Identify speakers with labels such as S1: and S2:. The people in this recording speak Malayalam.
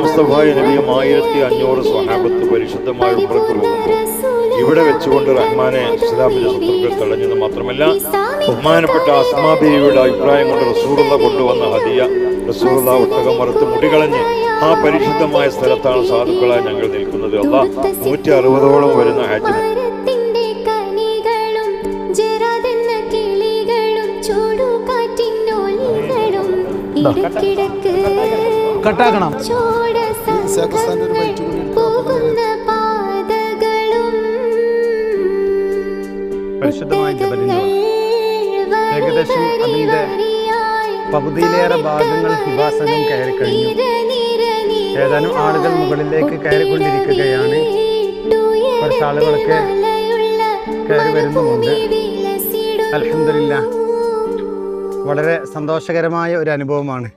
S1: മുസ്തഫായ നബി 1500 സ്വഹാബത്ത് പരിശുദ്ധമായ ഉംറയ്ക്ക് പോകുമ്പോൾ ഇവിടെ വെച്ചുകൊണ്ട് റഹ്മാനെ ഇസ്ലാമിന്റെ ശത്രുക്കൾ തടഞ്ഞെന്ന് മാത്രമല്ല, ബഹുമാനപ്പെട്ട അസ്മാ ബീവിയുടെ അഭിപ്രായം കൊണ്ട് റസൂലുള്ള കൊണ്ടുവന്ന ഹദിയ, റസൂലുള്ള ഒട്ടകം മറുത്ത് മുടികളഞ്ഞ് ആ പരിശുദ്ധമായ സ്ഥലത്താണ് സാധുക്കളായി ഞങ്ങൾ നിൽക്കുന്നത്. അല്ലാഹ് 160ഓളം വരുന്ന ഹാജി
S2: കട്ടാക്കണം. പരിശുദ്ധമായ ജബലിനൂർ ഏകദേശം അതിൻ്റെ പകുതിയിലേറെ ഭാഗങ്ങൾ ഹിബാസനം കയറി കഴിഞ്ഞു. ഏതാനും ആളുകൾ മുകളിലേക്ക് കയറിക്കൊണ്ടിരിക്കുകയാണ്. കുറച്ച് ആളുകളൊക്കെ കയറി വരുന്നുമുണ്ട്. അൽഹംദുലില്ലാഹ്, വളരെ സന്തോഷകരമായ ഒരു അനുഭവമാണ്.